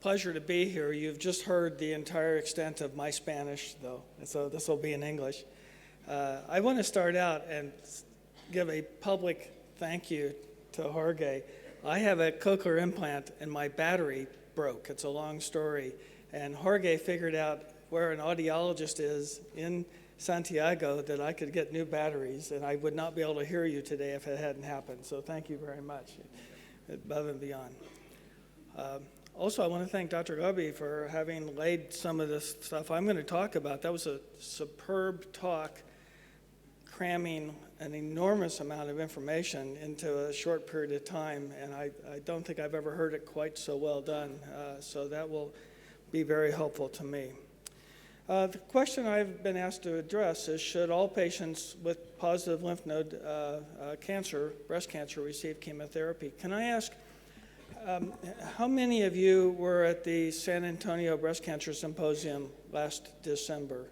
Pleasure to be here. You've just heard the entire extent of my Spanish, though, so this will be in English. I want to start out and give a public thank you to Jorge. I have a cochlear implant and my battery broke. It's a long story. And Jorge figured out where an audiologist is in Santiago that I could get new batteries, and I would not be able to hear you today if it hadn't happened. So thank you very much, above and beyond. Also, I want to thank Dr. Gubby for having laid some of this stuff I'm going to talk about. That was a superb talk, cramming an enormous amount of information into a short period of time, and I don't think I've ever heard it quite so well done. So that will be very helpful to me. The question I've been asked to address is, should all patients with positive lymph node cancer, breast cancer, receive chemotherapy? Can I ask, how many of you were at the San Antonio Breast Cancer Symposium last December?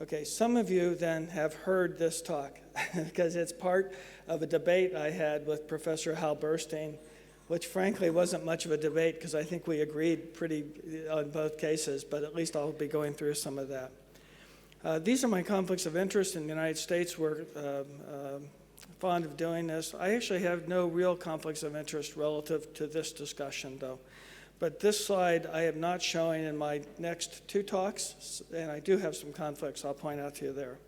Okay, some of you then have heard this talk because it's part of a debate I had with Professor Hal Burstein, which frankly wasn't much of a debate because I think we agreed pretty on both cases, but at least I'll be going through some of that. These are my conflicts of interest in the United States. We're fond of doing this. I actually have no real conflicts of interest relative to this discussion, though. But this slide I am not showing in my next two talks, and I do have some conflicts I'll point out to you there.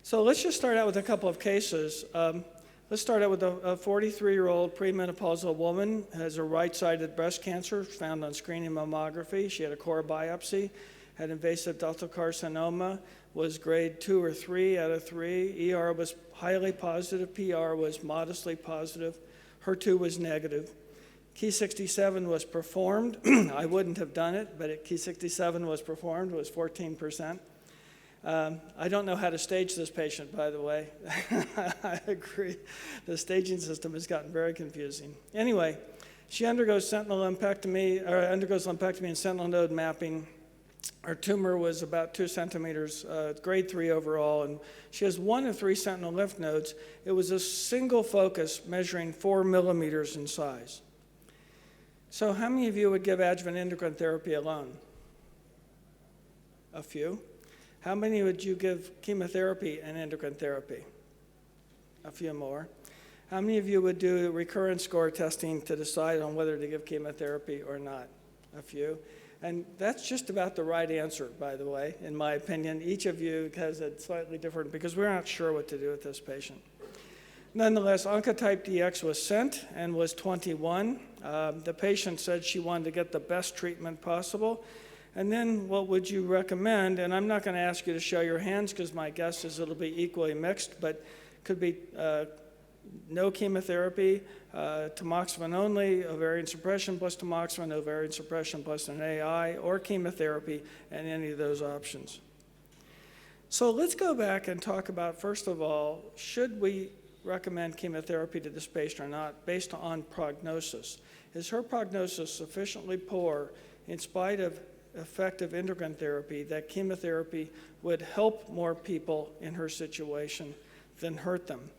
So let's just start out with a couple of cases. Let's start out with a 43-year-old premenopausal woman who has a right-sided breast cancer found on screening mammography. She had a core biopsy, had invasive ductal carcinoma, was grade 2 or 3 out of 3. ER was highly positive. PR was modestly positive. HER2 was negative. Ki67 was performed. I wouldn't have done it, but Ki67 was performed. It was 14%. I don't know how to stage this patient, by the way. I agree. The staging system has gotten very confusing. Anyway, she undergoes lumpectomy and sentinel node mapping. Her tumor was about 2 centimeters, grade 3 overall, and she has 1 of 3 sentinel lymph nodes. It was a single focus measuring 4 millimeters in size. So how many of you would give adjuvant endocrine therapy alone? A few. How many would you give chemotherapy and endocrine therapy? A few more. How many of you would do recurrence score testing to decide on whether to give chemotherapy or not? A few. And that's just about the right answer, by the way, in my opinion. Each of you has a slightly different, because we're not sure what to do with this patient. Nonetheless, Oncotype DX was sent and was 21. The patient said she wanted to get the best treatment possible. And then what would you recommend? And I'm not going to ask you to show your hands because my guess is it'll be equally mixed, but could be no chemotherapy, tamoxifen only, ovarian suppression plus tamoxifen, ovarian suppression plus an AI, or chemotherapy, and any of those options. So let's go back and talk about, first of all, should we recommend chemotherapy to this patient or not based on prognosis? Is her prognosis sufficiently poor in spite of effective endocrine therapy that chemotherapy would help more people in her situation than hurt them?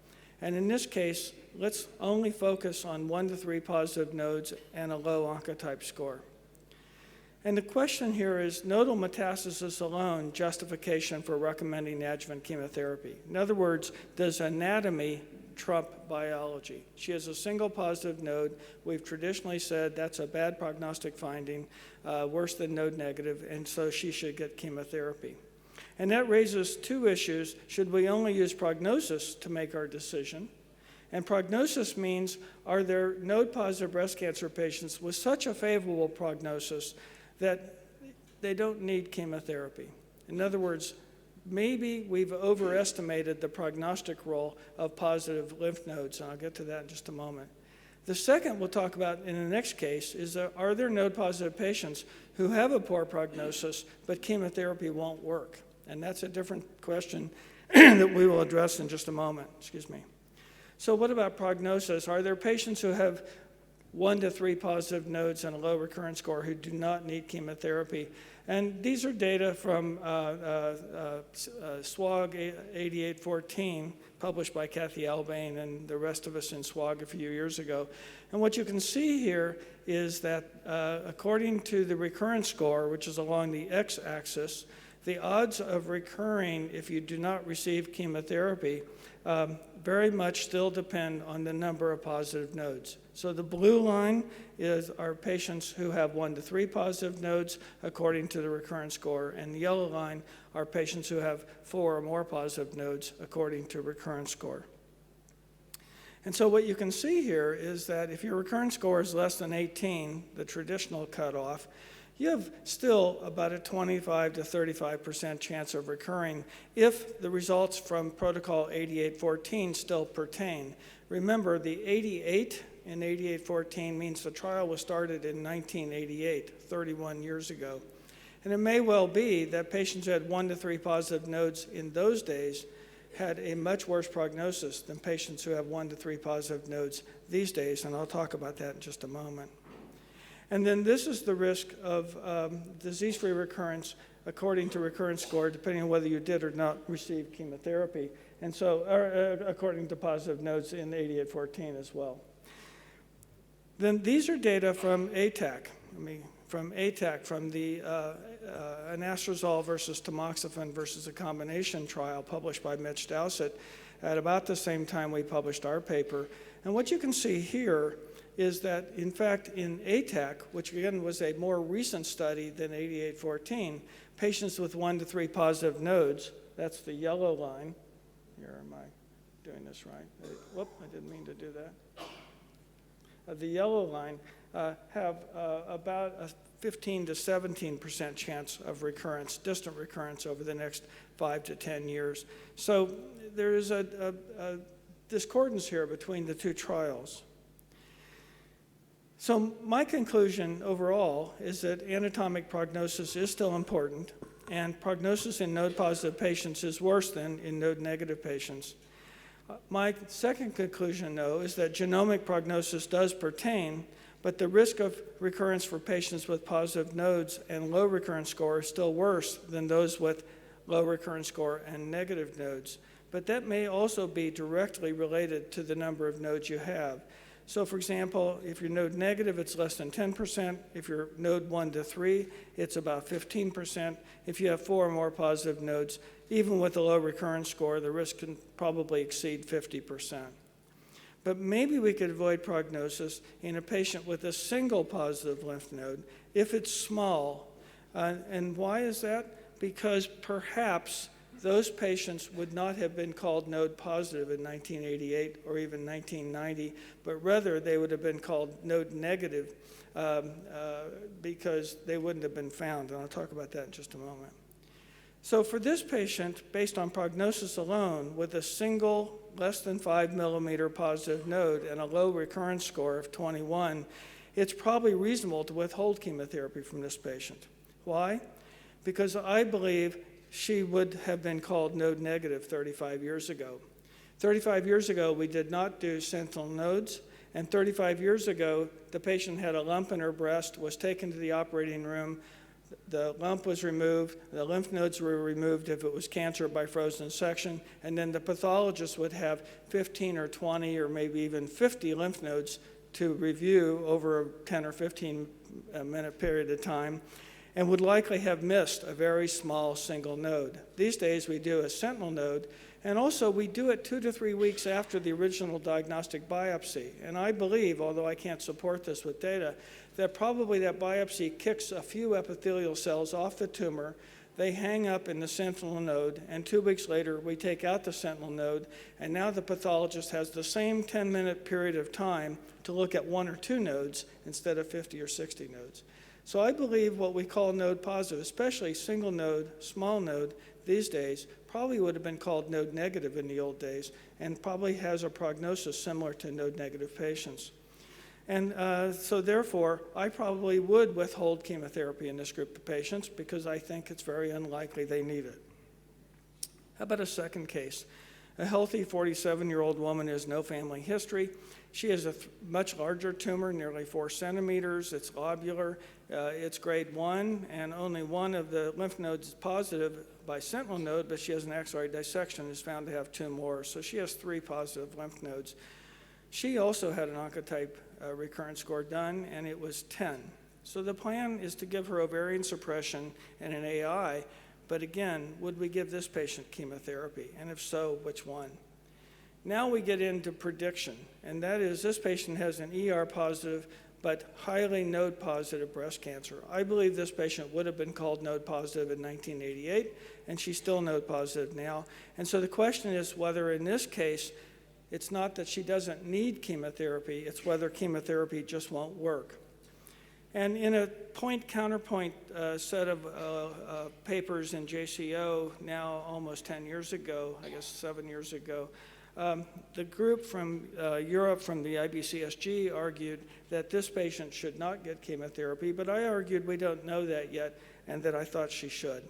And in this case, let's only focus on 1 to 3 positive nodes and a low oncotype score. And the question here is, nodal metastasis alone justification for recommending adjuvant chemotherapy? In other words, does anatomy trump biology? She has a single positive node. We've traditionally said that's a bad prognostic finding, worse than node negative, and so she should get chemotherapy. And that raises two issues. Should we only use prognosis to make our decision? And prognosis means, are there node-positive breast cancer patients with such a favorable prognosis that they don't need chemotherapy? In other words, maybe we've overestimated the prognostic role of positive lymph nodes, and I'll get to that in just a moment. The second we'll talk about in the next case is, are there node-positive patients who have a poor prognosis, but chemotherapy won't work? And that's a different question that we will address in just a moment. Excuse me. So what about prognosis? Are there patients who have 1 to 3 positive nodes and a low recurrence score who do not need chemotherapy. And these are data from SWOG 8814, published by Kathy Albane and the rest of us in SWOG a few years ago. And what you can see here is that according to the recurrence score, which is along the x-axis, the odds of recurring if you do not receive chemotherapy very much still depend on the number of positive nodes. So the blue line are patients who have 1 to 3 positive nodes according to the recurrence score, and the yellow line are patients who have 4 or more positive nodes according to recurrence score. And so what you can see here is that if your recurrence score is less than 18, the traditional cutoff, you have still about a 25 to 35% chance of recurring if the results from protocol 8814 still pertain. Remember, the 88 in 8814 means the trial was started in 1988, 31 years ago. And it may well be that patients who had 1 to 3 positive nodes in those days had a much worse prognosis than patients who have 1 to 3 positive nodes these days, and I'll talk about that in just a moment. And then this is the risk of disease-free recurrence according to recurrence score, depending on whether you did or not receive chemotherapy, and so according to positive nodes in 8814 as well. Then these are data from ATAC, from the anastrozole versus tamoxifen versus a combination trial published by Mitch Dowsett at about the same time we published our paper. And what you can see here is that, in fact, in ATAC, which again was a more recent study than 8814, patients with 1 to 3 positive nodes, that's the yellow line. Here, am I doing this right? Whoop, I didn't mean to do that. The yellow line have about a 15 to 17% chance of recurrence, distant recurrence over the next 5 to 10 years. So there is a discordance here between the two trials. So my conclusion overall is that anatomic prognosis is still important, and prognosis in node-positive patients is worse than in node-negative patients. My second conclusion, though, is that genomic prognosis does pertain, but the risk of recurrence for patients with positive nodes and low recurrence score is still worse than those with low recurrence score and negative nodes. But that may also be directly related to the number of nodes you have. So, for example, if you're node negative, it's less than 10%. If you're node 1 to 3, it's about 15%. If you have 4 or more positive nodes, even with a low recurrence score, the risk can probably exceed 50%. But maybe we could avoid prognosis in a patient with a single positive lymph node if it's small. And why is that? Because perhaps those patients would not have been called node positive in 1988 or even 1990, but rather they would have been called node negative because they wouldn't have been found. And I'll talk about that in just a moment. So for this patient, based on prognosis alone, with a single less than 5 millimeter positive node and a low recurrence score of 21, it's probably reasonable to withhold chemotherapy from this patient. Why? Because I believe she would have been called node negative 35 years ago. 35 years ago, we did not do sentinel nodes, and 35 years ago, the patient had a lump in her breast, was taken to the operating room, the lump was removed, the lymph nodes were removed if it was cancer by frozen section, and then the pathologist would have 15 or 20 or maybe even 50 lymph nodes to review over a 10 or 15 minute period of time, and would likely have missed a very small single node. These days we do a sentinel node, and also we do it 2 to 3 weeks after the original diagnostic biopsy. And I believe, although I can't support this with data, that probably that biopsy kicks a few epithelial cells off the tumor, they hang up in the sentinel node, and 2 weeks later we take out the sentinel node, and now the pathologist has the same 10-minute period of time to look at 1 or 2 nodes instead of 50 or 60 nodes. So I believe what we call node positive, especially single node, small node these days, probably would have been called node negative in the old days, and probably has a prognosis similar to node negative patients. And so therefore, I probably would withhold chemotherapy in this group of patients because I think it's very unlikely they need it. How about a second case? A healthy 47-year-old woman has no family history. She has a much larger tumor, nearly 4 centimeters. It's lobular. It's grade 1, and only one of the lymph nodes is positive by sentinel node, but she has an axillary dissection, is found to have 2 more. So she has 3 positive lymph nodes. She also had an oncotype recurrence score done, and it was 10. So the plan is to give her ovarian suppression and an AI, but again, would we give this patient chemotherapy? And if so, which one? Now we get into prediction, and that is this patient has an ER positive but highly node positive breast cancer. I believe this patient would have been called node positive in 1988, and she's still node positive now. And so the question is whether in this case, it's not that she doesn't need chemotherapy, it's whether chemotherapy just won't work. And in a point-counterpoint set of papers in JCO now almost 10 years ago, I guess 7 years ago, the group from Europe, from the IBCSG, argued that this patient should not get chemotherapy, but I argued we don't know that yet and that I thought she should.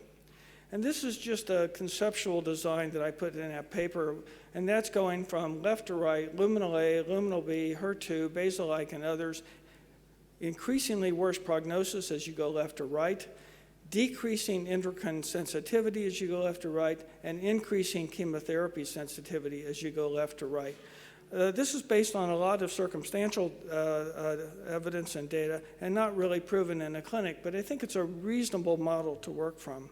And this is just a conceptual design that I put in that paper, and that's going from left to right, luminal A, luminal B, HER2, basal-like, and others, increasingly worse prognosis as you go left to right, decreasing endocrine sensitivity as you go left to right, and increasing chemotherapy sensitivity as you go left to right. This is based on a lot of circumstantial evidence and data and not really proven in a clinic, but I think it's a reasonable model to work from.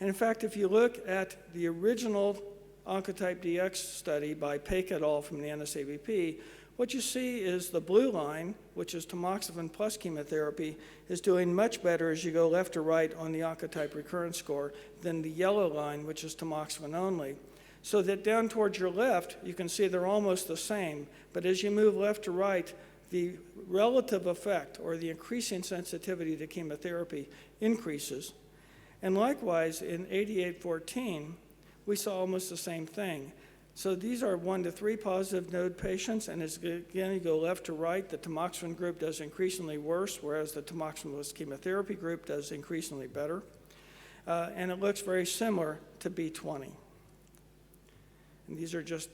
And in fact, if you look at the original Oncotype DX study by Paik et al. From the NSABP, what you see is the blue line, which is tamoxifen plus chemotherapy, is doing much better as you go left to right on the oncotype recurrence score than the yellow line, which is tamoxifen only. So that down towards your left, you can see they're almost the same, but as you move left to right, the relative effect or the increasing sensitivity to chemotherapy increases. And likewise, in 8814, we saw almost the same thing. So these are 1 to 3 positive node patients, and as again you go left to right, the tamoxifen group does increasingly worse, whereas the tamoxifen-less chemotherapy group does increasingly better. And it looks very similar to B20. And these are just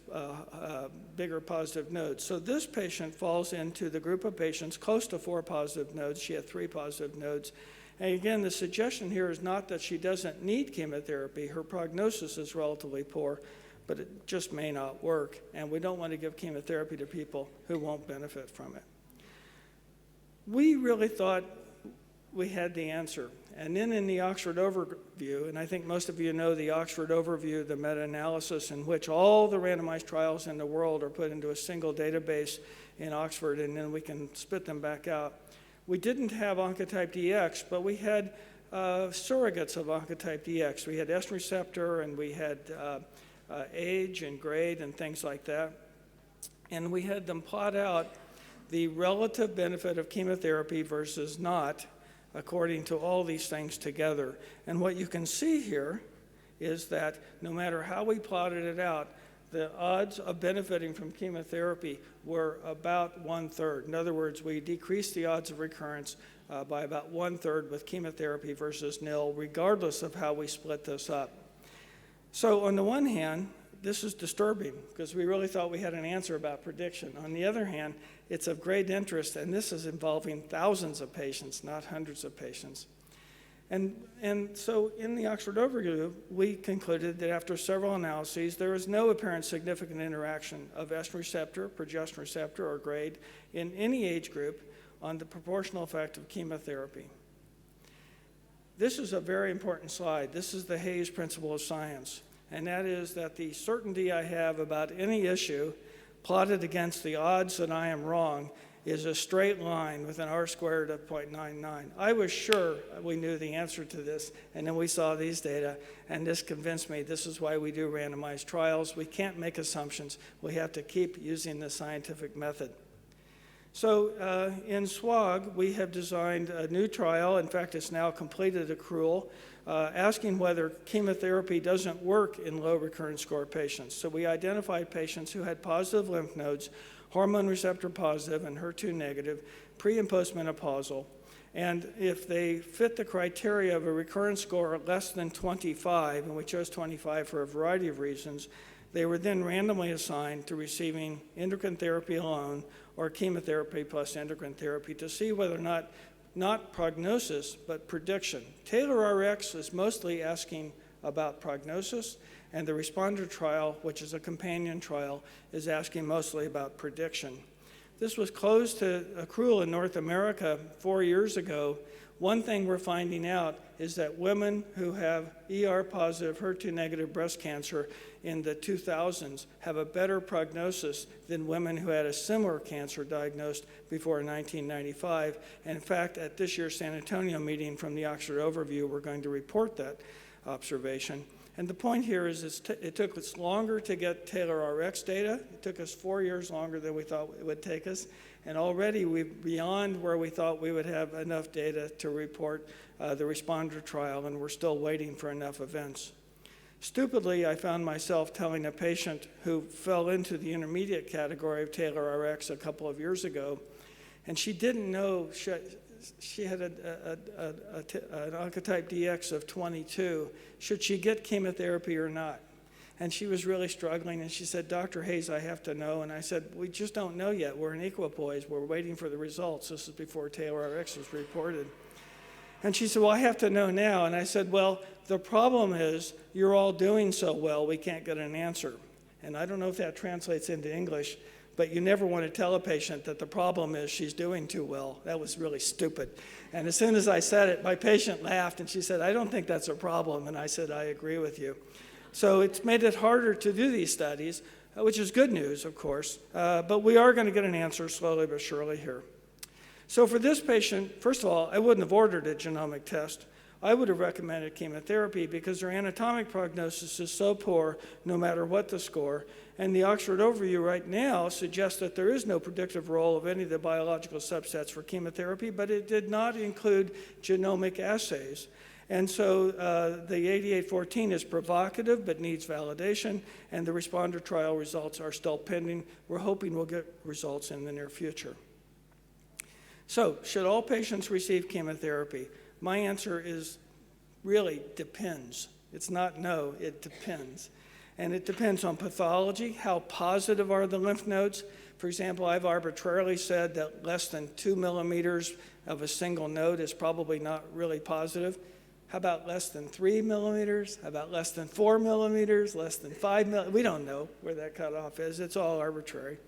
bigger positive nodes. So this patient falls into the group of patients close to 4 positive nodes. She had 3 positive nodes. And again, the suggestion here is not that she doesn't need chemotherapy. Her prognosis is relatively poor, but it just may not work, and we don't want to give chemotherapy to people who won't benefit from it. We really thought we had the answer. And then in the Oxford overview, and I think most of you know the Oxford overview, the meta-analysis in which all the randomized trials in the world are put into a single database in Oxford, and then we can spit them back out. We didn't have Oncotype DX, but we had surrogates of Oncotype DX. We had estrogen receptor, and we had age and grade and things like that. And we had them plot out the relative benefit of chemotherapy versus not, according to all these things together. And what you can see here is that no matter how we plotted it out, the odds of benefiting from chemotherapy were about 1/3. In other words, we decreased the odds of recurrence by about 1/3 with chemotherapy versus nil, regardless of how we split this up. So on the one hand, this is disturbing because we really thought we had an answer about prediction. On the other hand, it's of great interest, and this is involving thousands of patients, not hundreds of patients. And so in the Oxford overview, we concluded that after several analyses, there is no apparent significant interaction of estrogen receptor, progesterone receptor, or grade in any age group on the proportional effect of chemotherapy. This is a very important slide. This is the Hayes principle of science, and that is that the certainty I have about any issue plotted against the odds that I am wrong is a straight line with an R-squared of 0.99. I was sure we knew the answer to this, and then we saw these data, and this convinced me this is why we do randomized trials. We can't make assumptions. We have to keep using the scientific method. So in SWOG, we have designed a new trial. In fact, it's now completed accrual, asking whether chemotherapy doesn't work in low recurrence score patients. So we identified patients who had positive lymph nodes, hormone receptor positive and HER2 negative, pre- and postmenopausal. And if they fit the criteria of a recurrence score less than 25, and we chose 25 for a variety of reasons, They were then randomly assigned to receiving endocrine therapy alone or chemotherapy plus endocrine therapy to see whether or not prognosis, but prediction. TAILOR-RX is mostly asking about prognosis, and the responder trial, which is a companion trial, is asking mostly about prediction. This was closed to accrual in North America 4 years ago. One thing we're finding out is that women who have ER-positive, HER2-negative breast cancer in the 2000s have a better prognosis than women who had a similar cancer diagnosed before 1995. And in fact, at this year's San Antonio meeting from the Oxford Overview, we're going to report that observation. And the point here is it took us longer to get TAILOR-RX data. It took us 4 years longer than we thought it would take us. And already we're beyond where we thought we would have enough data to report the responder trial, and we're still waiting for enough events. Stupidly, I found myself telling a patient who fell into the intermediate category of TAILOR-RX a couple of years ago, and she didn't know she had an oncotype DX of 22. Should she get chemotherapy or not? And she was really struggling, and she said, Dr. Hayes, I have to know. And I said, we just don't know yet. We're in equipoise. We're waiting for the results. This is before TAILOR-RX was reported. And she said, well, I have to know now. And I said, well, the problem is you're all doing so well, we can't get an answer. And I don't know if that translates into English, but you never want to tell a patient that the problem is she's doing too well. That was really stupid. And as soon as I said it, my patient laughed, and she said, I don't think that's a problem. And I said, I agree with you. So it's made it harder to do these studies, which is good news, of course. But we are going to get an answer slowly but surely here. So for this patient, first of all, I wouldn't have ordered a genomic test. I would have recommended chemotherapy because their anatomic prognosis is so poor no matter what the score. And the Oxford Overview right now suggests that there is no predictive role of any of the biological subsets for chemotherapy, but it did not include genomic assays. And so the 8814 is provocative but needs validation, and the responder trial results are still pending. We're hoping we'll get results in the near future. So, should all patients receive chemotherapy? My answer is really depends. It's not no, it depends. And it depends on pathology. How positive are the lymph nodes? For example, I've arbitrarily said that less than 2 millimeters of a single node is probably not really positive. How about less than 3 millimeters? How about less than 4 millimeters? Less than 5 millimeters? We don't know where that cutoff is. It's all arbitrary.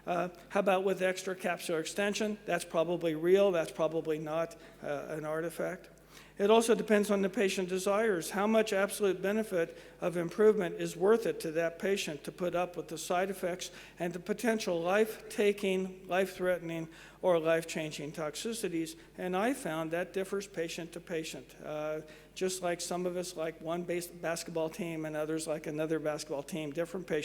How about with extracapsular extension? That's probably real. That's probably not an artifact. It also depends on the patient desires. How much absolute benefit of improvement is worth it to that patient to put up with the side effects and the potential life-taking, life-threatening, or life-changing toxicities? And I found that differs patient to patient. Just like some of us like one basketball team and others like another basketball team, different patients